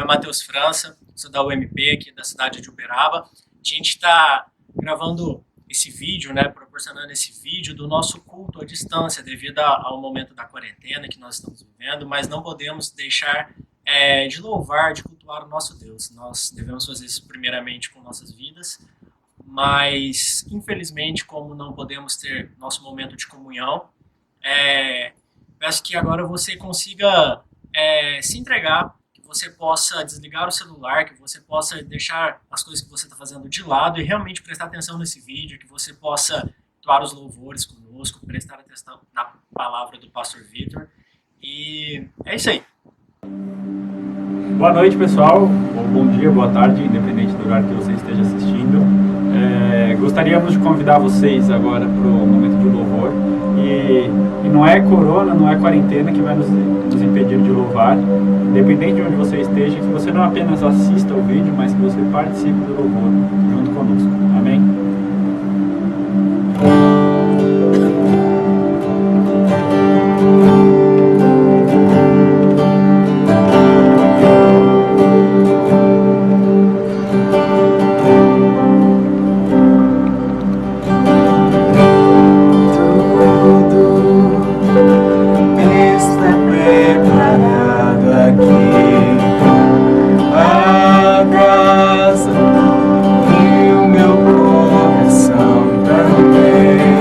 nome é Matheus França, sou da UMP aqui da cidade de Uberaba. A gente está gravando esse vídeo, né, proporcionando esse vídeo do nosso culto à distância devido ao momento da quarentena que nós estamos vivendo, mas não podemos deixar de louvar, de cultuar o nosso Deus. Nós devemos fazer isso primeiramente com nossas vidas, mas infelizmente, como não podemos ter nosso momento de comunhão, peço que agora você consiga se entregar, que você possa desligar o celular, que você possa deixar as coisas que você está fazendo de lado e realmente prestar atenção nesse vídeo, que você possa entoar os louvores conosco, prestar atenção na palavra do pastor Vitor. E é isso aí. Boa noite, pessoal, ou bom dia, boa tarde, independente do horário que você esteja assistindo. Gostaríamos de convidar vocês agora para o momento de louvor. E não é corona, não é quarentena que vai nos impedir de louvar. Independente de onde você esteja, que você não apenas assista o vídeo, mas que você participe do louvor junto conosco. Amém? E o meu coração também.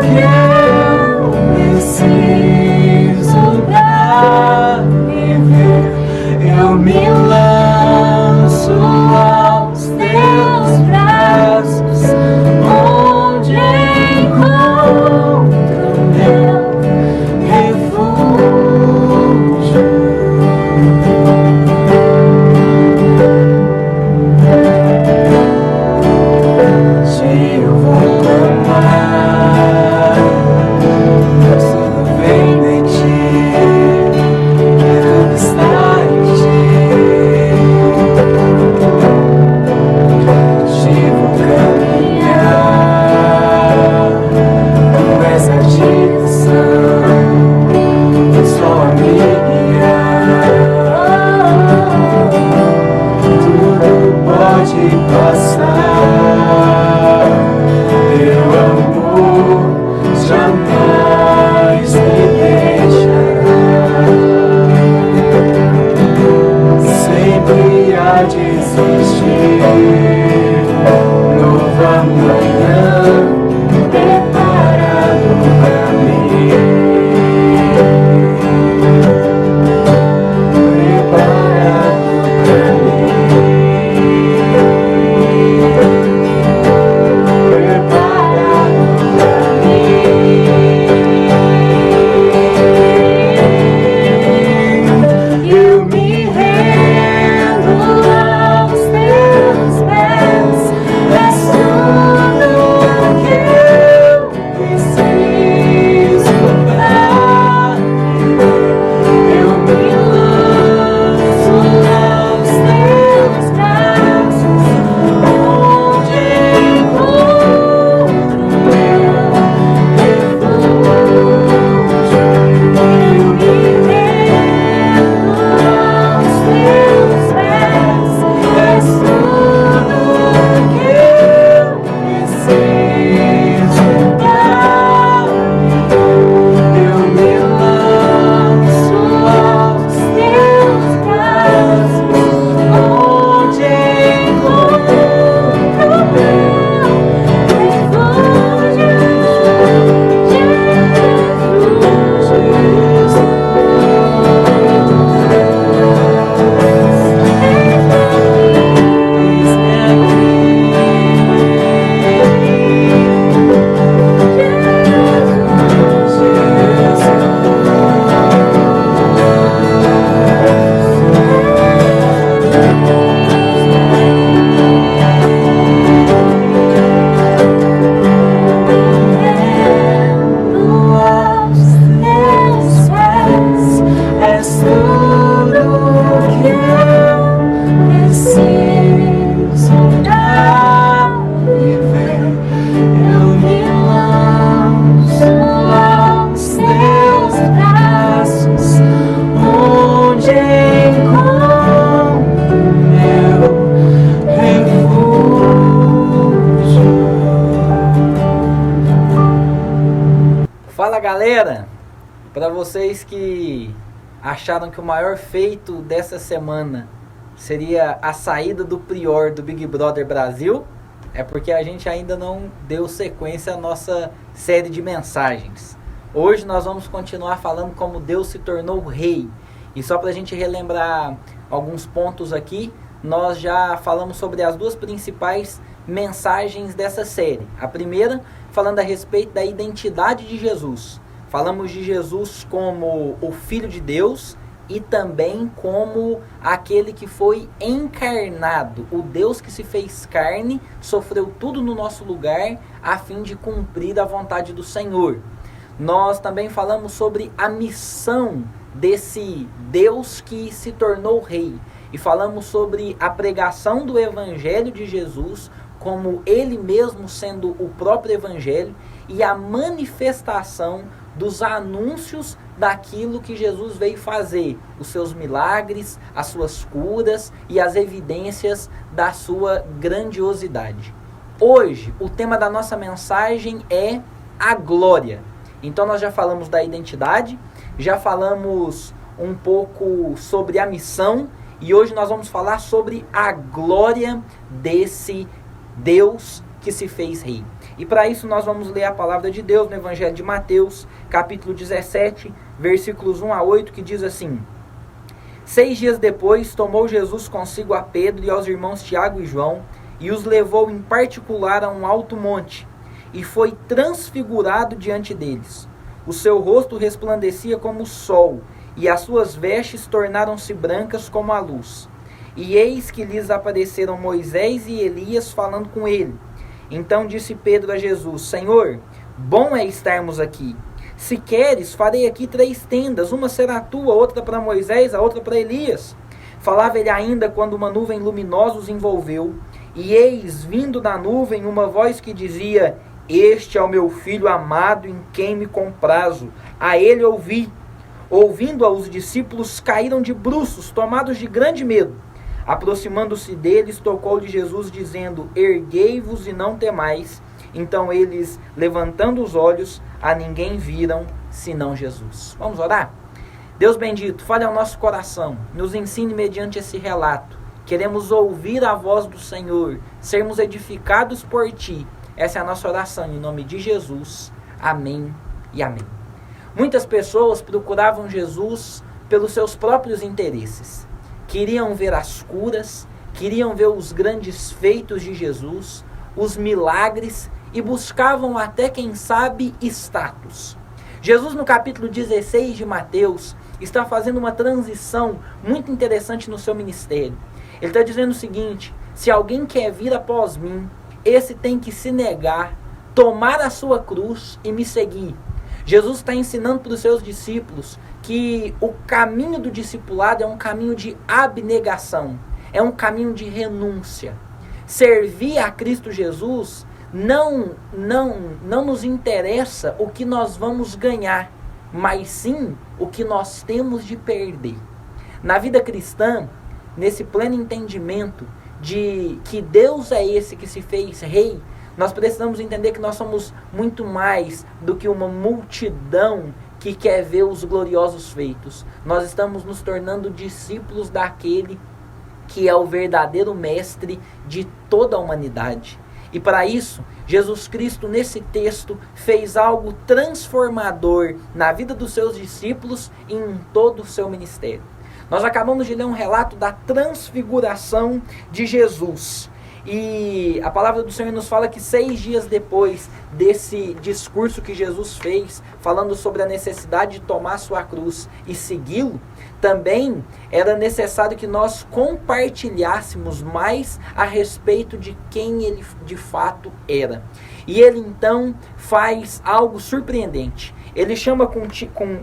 que eu preciso pra viver. Eu me lanço aos teus braços, onde encontro meu refúgio. Eu vou clamar, tudo vem de ti, que tudo está em ti. Te vou caminhar, tu és a direção, só a me guiar. Tudo pode passar, teu amor jamais me deixará. Sempre há de existir nova manhã preparado pra mim. Preparado pra mim. Eu me rendo aos teus pés, és tudo que eu preciso pra viver. Eu me lanço aos teus braços, onde encontro meu refúgio. Eu me rendo aos teus pés, és tudo que eu preciso pra viver. Eu me lanço aos teus braços, onde encontro meu refúgio. És tudo que eu preciso pra viver. Eu me lanço aos teus braços, onde encontro meu refúgio. Fala galera, para vocês que acharam que o maior feito dessa semana seria a saída do Prior do Big Brother Brasil, é porque a gente ainda não deu sequência à nossa série de mensagens. Hoje nós vamos continuar falando como Deus se tornou rei. E só para a gente relembrar alguns pontos aqui, nós já falamos sobre as duas principais mensagens dessa série. A primeira, falando a respeito da identidade de Jesus. Falamos de Jesus como o Filho de Deus e também como aquele que foi encarnado, o Deus que se fez carne, sofreu tudo no nosso lugar a fim de cumprir a vontade do Senhor. Nós também falamos sobre a missão desse Deus que se tornou rei e falamos sobre a pregação do Evangelho de Jesus como ele mesmo sendo o próprio Evangelho e a manifestação dos anúncios daquilo que Jesus veio fazer, os seus milagres, as suas curas e as evidências da sua grandiosidade. Hoje, o tema da nossa mensagem é a glória. Então nós já falamos da identidade, já falamos um pouco sobre a missão e hoje nós vamos falar sobre a glória desse Deus que se fez rei. E para isso nós vamos ler a palavra de Deus no Evangelho de Mateus, capítulo 17, versículos 1 a 8, que diz assim: 6 dias depois, tomou Jesus consigo a Pedro e aos irmãos Tiago e João, e os levou em particular a um alto monte, e foi transfigurado diante deles. O seu rosto resplandecia como o sol, e as suas vestes tornaram-se brancas como a luz. E eis que lhes apareceram Moisés e Elias falando com ele. Então disse Pedro a Jesus: Senhor, bom é estarmos aqui. Se queres, farei aqui 3 tendas, uma será tua, outra para Moisés, a outra para Elias. Falava ele ainda quando uma nuvem luminosa os envolveu, e eis, vindo da nuvem, uma voz que dizia: Este é o meu filho amado, em quem me comprazo, a ele ouvi. Ouvindo-a, os discípulos caíram de bruços, tomados de grande medo. Aproximando-se deles, tocou-lhe Jesus, dizendo: Erguei-vos e não temais. Então eles, levantando os olhos, a ninguém viram, senão Jesus. Vamos orar? Deus bendito, fale ao nosso coração, nos ensine mediante esse relato. Queremos ouvir a voz do Senhor, sermos edificados por Ti. Essa é a nossa oração, em nome de Jesus. Amém e amém. Muitas pessoas procuravam Jesus pelos seus próprios interesses. Queriam ver as curas, queriam ver os grandes feitos de Jesus, os milagres, e buscavam até, quem sabe, status. Jesus, no capítulo 16 de Mateus, está fazendo uma transição muito interessante no seu ministério. Ele está dizendo o seguinte: se alguém quer vir após mim, esse tem que se negar, tomar a sua cruz e me seguir. Jesus está ensinando para os seus discípulos que o caminho do discipulado é um caminho de abnegação, é um caminho de renúncia. Servir a Cristo Jesus não nos interessa o que nós vamos ganhar, mas sim o que nós temos de perder. Na vida cristã, nesse pleno entendimento de que Deus é esse que se fez rei, nós precisamos entender que nós somos muito mais do que uma multidão que quer ver os gloriosos feitos. Nós estamos nos tornando discípulos daquele que é o verdadeiro mestre de toda a humanidade. E para isso, Jesus Cristo, nesse texto, fez algo transformador na vida dos seus discípulos e em todo o seu ministério. Nós acabamos de ler um relato da transfiguração de Jesus. E a palavra do Senhor nos fala que 6 dias depois desse discurso que Jesus fez, falando sobre a necessidade de tomar sua cruz e segui-lo, também era necessário que nós compartilhássemos mais a respeito de quem ele de fato era. E ele então faz algo surpreendente. Ele chama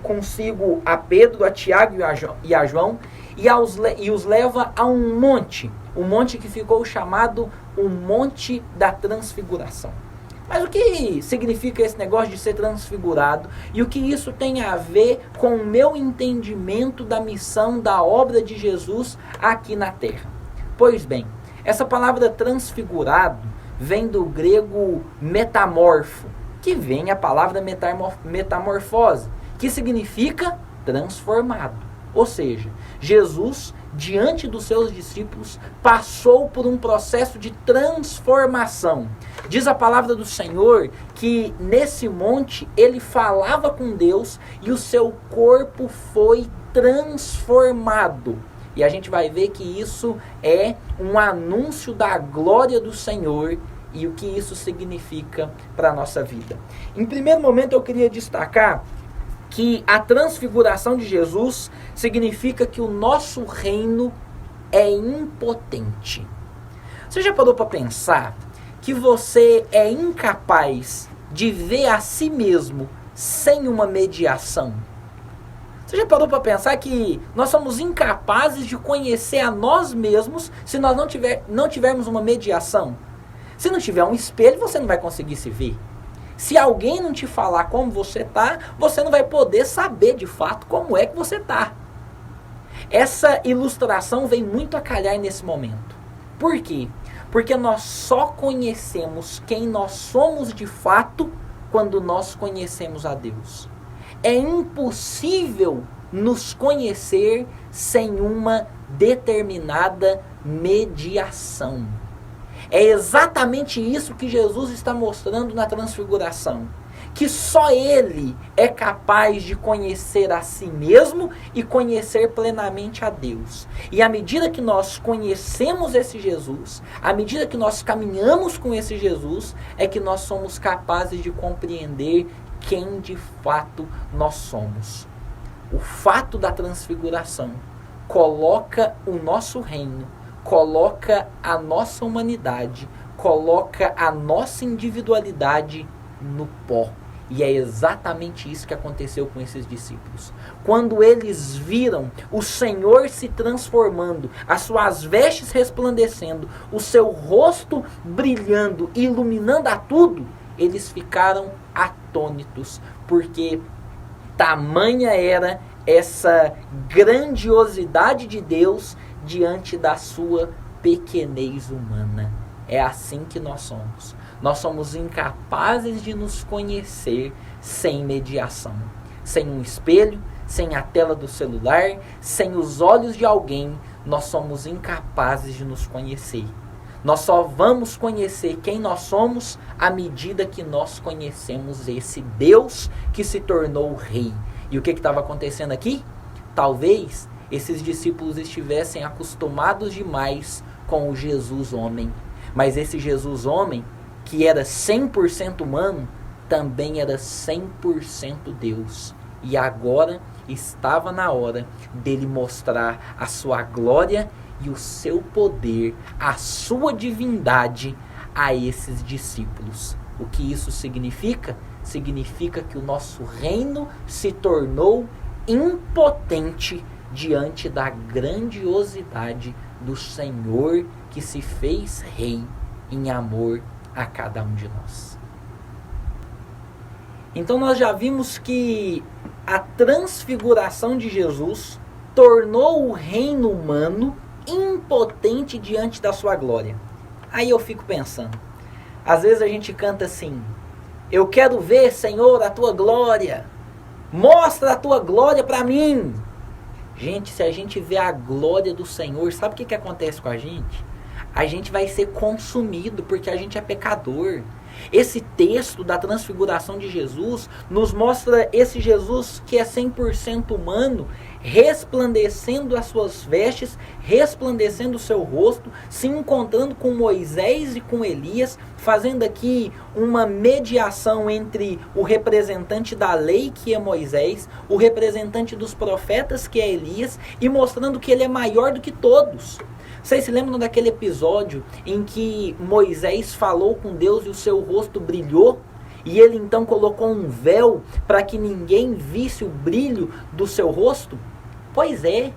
consigo a Pedro, a Tiago e a João e os leva a um monte. O monte que ficou chamado o Monte da Transfiguração. Mas o que significa esse negócio de ser transfigurado? E o que isso tem a ver com o meu entendimento da missão, da obra de Jesus aqui na Terra? Pois bem, essa palavra transfigurado vem do grego metamorfo, que vem a palavra metamorfose, que significa transformado. Ou seja, Jesus, diante dos seus discípulos, passou por um processo de transformação. Diz a palavra do Senhor que nesse monte ele falava com Deus e o seu corpo foi transformado. E a gente vai ver que isso é um anúncio da glória do Senhor e o que isso significa para a nossa vida. Em primeiro momento eu queria destacar que a transfiguração de Jesus significa que o nosso reino é impotente. Você já parou para pensar que você é incapaz de ver a si mesmo sem uma mediação? Você já parou para pensar que nós somos incapazes de conhecer a nós mesmos se nós não tivermos uma mediação? Se não tiver um espelho, você não vai conseguir se ver. Se alguém não te falar como você está, você não vai poder saber de fato como é que você está. Essa ilustração vem muito a calhar nesse momento. Por quê? Porque nós só conhecemos quem nós somos de fato quando nós conhecemos a Deus. É impossível nos conhecer sem uma determinada mediação. É exatamente isso que Jesus está mostrando na transfiguração. Que só Ele é capaz de conhecer a si mesmo e conhecer plenamente a Deus. E à medida que nós conhecemos esse Jesus, à medida que nós caminhamos com esse Jesus, é que nós somos capazes de compreender quem de fato nós somos. O fato da transfiguração coloca o nosso reino, coloca a nossa humanidade, coloca a nossa individualidade no pó. E é exatamente isso que aconteceu com esses discípulos. Quando eles viram o Senhor se transformando, as suas vestes resplandecendo, o seu rosto brilhando, iluminando a tudo, eles ficaram atônitos, porque tamanha era essa grandiosidade de Deus diante da sua pequenez humana. É assim que nós somos. Nós somos incapazes de nos conhecer sem mediação. Sem um espelho, sem a tela do celular, sem os olhos de alguém, nós somos incapazes de nos conhecer. Nós só vamos conhecer quem nós somos à medida que nós conhecemos esse Deus que se tornou Rei. E o que estava acontecendo aqui? Talvez esses discípulos estivessem acostumados demais com o Jesus homem. Mas esse Jesus homem, que era 100% humano, também era 100% Deus. E agora estava na hora dele mostrar a sua glória e o seu poder, a sua divindade a esses discípulos. O que isso significa? Significa que o nosso reino se tornou impotente diante da grandiosidade do Senhor que se fez Rei em amor a cada um de nós. Então nós já vimos que a transfiguração de Jesus tornou o reino humano impotente diante da sua glória. Aí eu fico pensando, às vezes a gente canta assim: eu quero ver, Senhor, a tua glória, mostra a tua glória para mim. Gente, se a gente vê a glória do Senhor, sabe o que acontece com a gente? A gente vai ser consumido porque a gente é pecador. Esse texto da transfiguração de Jesus nos mostra esse Jesus que é 100% humano, resplandecendo as suas vestes, resplandecendo o seu rosto, se encontrando com Moisés e com Elias, fazendo aqui uma mediação entre o representante da lei, que é Moisés, o representante dos profetas, que é Elias, e mostrando que ele é maior do que todos. Vocês se lembram daquele episódio em que Moisés falou com Deus e o seu rosto brilhou? E ele então colocou um véu para que ninguém visse o brilho do seu rosto? Pois é,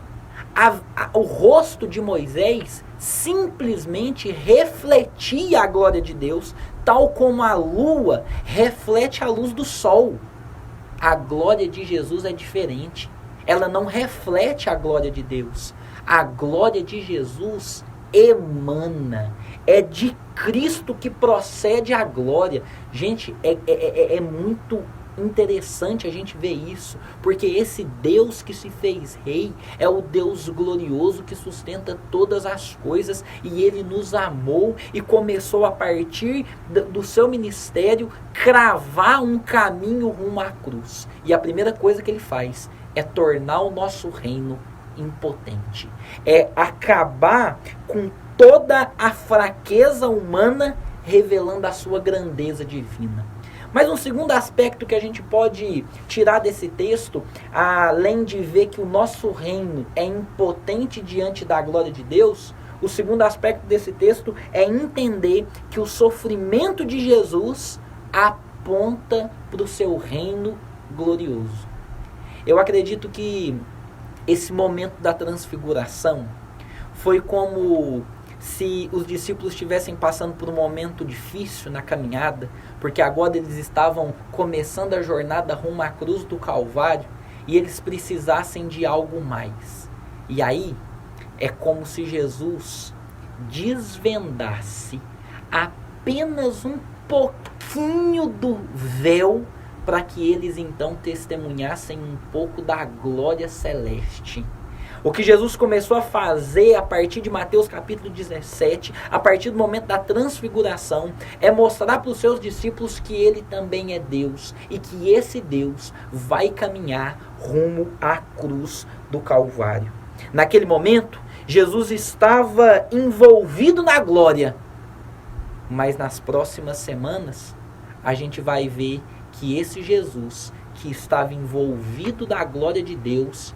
o rosto de Moisés simplesmente refletia a glória de Deus, tal como a lua reflete a luz do sol. A glória de Jesus é diferente. Ela não reflete a glória de Deus. A glória de Jesus emana. É de Cristo que procede a glória. Gente, é muito interessante a gente ver isso, porque esse Deus que se fez Rei é o Deus glorioso que sustenta todas as coisas, e Ele nos amou e começou a partir do seu ministério cravar um caminho rumo à cruz. E a primeira coisa que Ele faz é tornar o nosso reino impotente, é acabar com toda a fraqueza humana, revelando a sua grandeza divina. Mas um segundo aspecto que a gente pode tirar desse texto, além de ver que o nosso reino é impotente diante da glória de Deus, o segundo aspecto desse texto é entender que o sofrimento de Jesus aponta para o seu reino glorioso. Eu acredito que esse momento da transfiguração foi como se os discípulos estivessem passando por um momento difícil na caminhada, porque agora eles estavam começando a jornada rumo à cruz do Calvário e eles precisassem de algo mais. E aí é como se Jesus desvendasse apenas um pouquinho do véu para que eles então testemunhassem um pouco da glória celeste. O que Jesus começou a fazer a partir de Mateus capítulo 17, a partir do momento da transfiguração, é mostrar para os seus discípulos que ele também é Deus e que esse Deus vai caminhar rumo à cruz do Calvário. Naquele momento, Jesus estava envolvido na glória, mas nas próximas semanas a gente vai ver que esse Jesus que estava envolvido na glória de Deus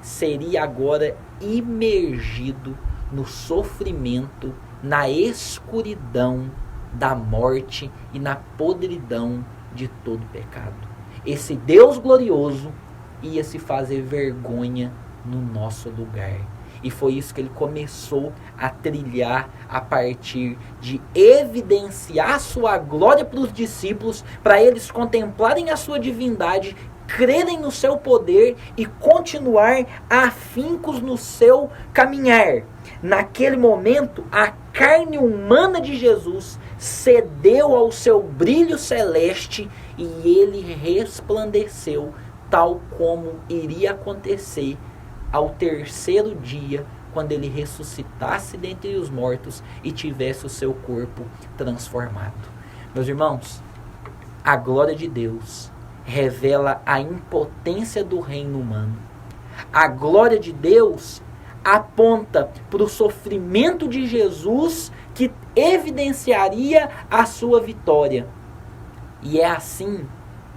seria agora imergido no sofrimento, na escuridão da morte e na podridão de todo pecado. Esse Deus glorioso ia se fazer vergonha no nosso lugar. E foi isso que ele começou a trilhar a partir de evidenciar sua glória para os discípulos, para eles contemplarem a sua divindade, crerem no seu poder e continuar afincos no seu caminhar. Naquele momento, a carne humana de Jesus cedeu ao seu brilho celeste e ele resplandeceu, tal como iria acontecer ao terceiro dia, quando ele ressuscitasse dentre os mortos e tivesse o seu corpo transformado. Meus irmãos, a glória de Deus revela a impotência do reino humano. A glória de Deus aponta para o sofrimento de Jesus que evidenciaria a sua vitória. E é assim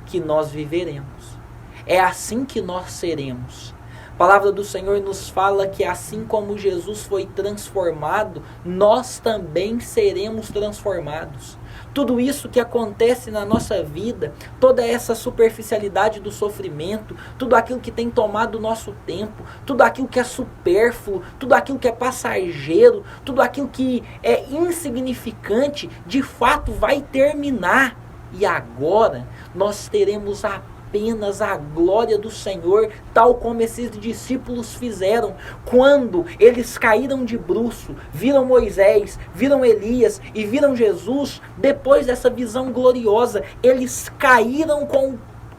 que nós viveremos. É assim que nós seremos. A palavra do Senhor nos fala que assim como Jesus foi transformado, nós também seremos transformados. Tudo isso que acontece na nossa vida, toda essa superficialidade do sofrimento, tudo aquilo que tem tomado o nosso tempo, tudo aquilo que é supérfluo, tudo aquilo que é passageiro, tudo aquilo que é insignificante, de fato vai terminar. E agora nós teremos apenas a glória do Senhor, tal como esses discípulos fizeram quando eles caíram de bruço, viram Moisés, viram Elias e viram Jesus. Depois dessa visão gloriosa, eles caíram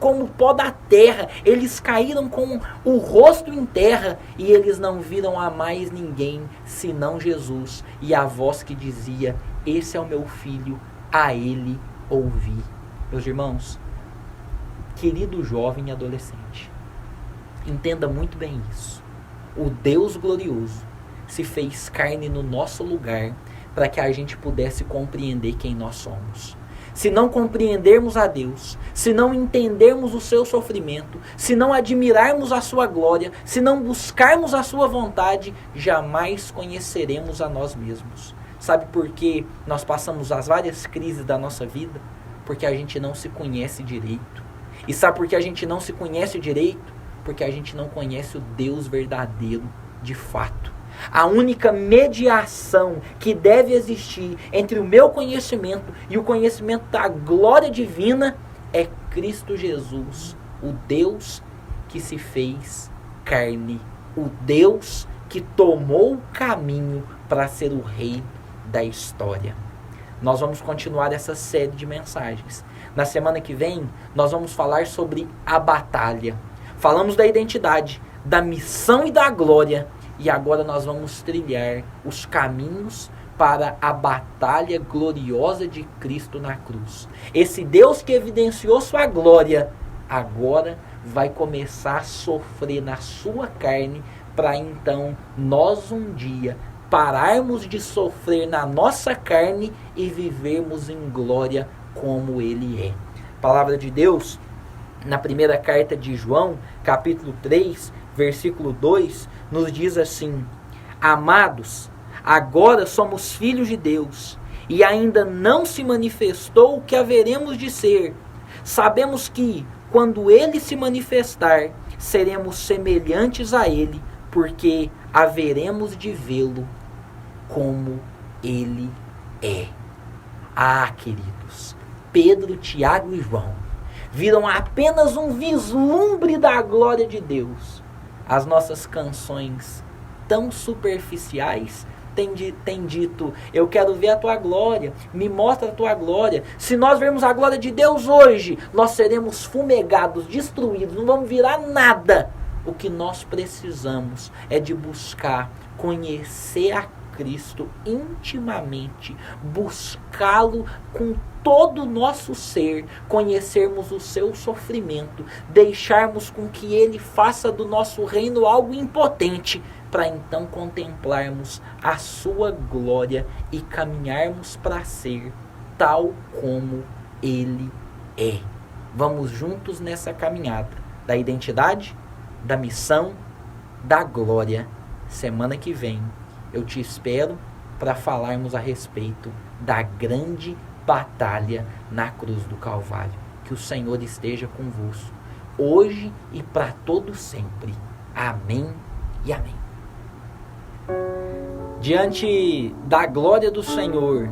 como pó da terra, eles caíram com o rosto em terra e eles não viram a mais ninguém senão Jesus e a voz que dizia: esse é o meu filho, a ele ouvi. Meus irmãos, querido jovem e adolescente, entenda muito bem isso. O Deus glorioso se fez carne no nosso lugar para que a gente pudesse compreender quem nós somos. Se não compreendermos a Deus, se não entendermos o seu sofrimento, se não admirarmos a sua glória, se não buscarmos a sua vontade, jamais conheceremos a nós mesmos. Sabe por que nós passamos as várias crises da nossa vida? Porque a gente não se conhece direito. E sabe por que a gente não se conhece direito? Porque a gente não conhece o Deus verdadeiro de fato. A única mediação que deve existir entre o meu conhecimento e o conhecimento da glória divina é Cristo Jesus, o Deus que se fez carne, o Deus que tomou o caminho para ser o rei da história. Nós vamos continuar essa série de mensagens. Na semana que vem, nós vamos falar sobre a batalha. Falamos da identidade, da missão e da glória. E agora nós vamos trilhar os caminhos para a batalha gloriosa de Cristo na cruz. Esse Deus que evidenciou sua glória, agora vai começar a sofrer na sua carne, para então nós um dia pararmos de sofrer na nossa carne e vivermos em glória como Ele é. A palavra de Deus, na primeira carta de João, capítulo 3, versículo 2, nos diz assim: amados, agora somos filhos de Deus, e ainda não se manifestou o que haveremos de ser. Sabemos que, quando Ele se manifestar, seremos semelhantes a Ele, porque haveremos de vê-lo como Ele é. Ah, queridos, Pedro, Tiago e João viram apenas um vislumbre da glória de Deus. As nossas canções tão superficiais têm dito: eu quero ver a tua glória, me mostra a tua glória. Se nós vermos a glória de Deus hoje, nós seremos fumegados, destruídos, não vamos virar nada. o que nós precisamos é de buscar conhecer a Cristo intimamente, buscá-lo com todo o nosso ser, conhecermos o seu sofrimento, deixarmos com que ele faça do nosso reino algo impotente, para então contemplarmos a sua glória e caminharmos para ser tal como ele é. Vamos juntos nessa caminhada da identidade, da missão, da glória. Semana que vem eu te espero para falarmos a respeito da grande batalha na cruz do Calvário. Que o Senhor esteja convosco, hoje e para todo sempre. Amém e amém. Diante da glória do Senhor,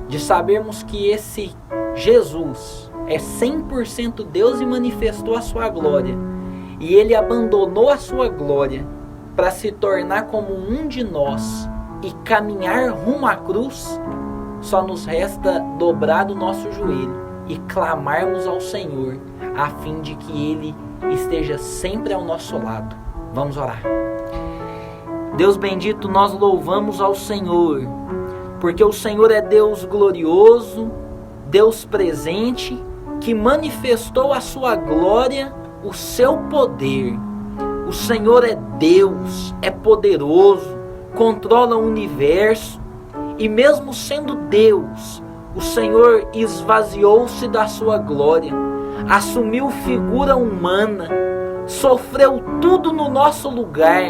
de sabermos que esse Jesus é 100% Deus e manifestou a sua glória, e ele abandonou a sua glória para se tornar como um de nós e caminhar rumo à cruz, só nos resta dobrar o nosso joelho e clamarmos ao Senhor, a fim de que ele esteja sempre ao nosso lado. Vamos orar. Deus bendito, nós louvamos ao Senhor, porque o Senhor é Deus glorioso, Deus presente, que manifestou a sua glória, o seu poder. O Senhor é Deus, é poderoso, controla o universo, e mesmo sendo Deus, o Senhor esvaziou-se da sua glória, assumiu figura humana, sofreu tudo no nosso lugar.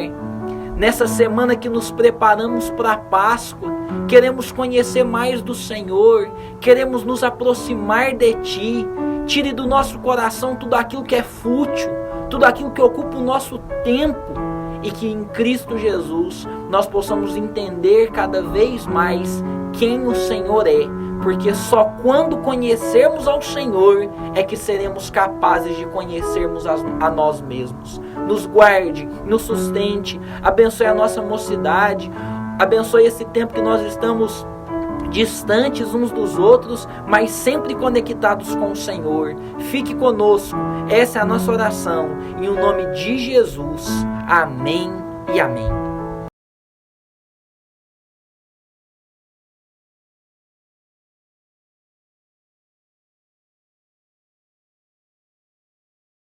Nessa semana que nos preparamos para a Páscoa, queremos conhecer mais do Senhor, queremos nos aproximar de Ti. Tire do nosso coração tudo aquilo que é fútil, tudo aquilo que ocupa o nosso tempo, e que em Cristo Jesus nós possamos entender cada vez mais quem o Senhor é, porque só quando conhecermos ao Senhor é que seremos capazes de conhecermos a nós mesmos. Nos guarde, nos sustente, abençoe a nossa mocidade, abençoe esse tempo que nós estamos distantes uns dos outros, mas sempre conectados com o Senhor. Fique conosco, essa é a nossa oração, em o nome de Jesus. Amém e amém.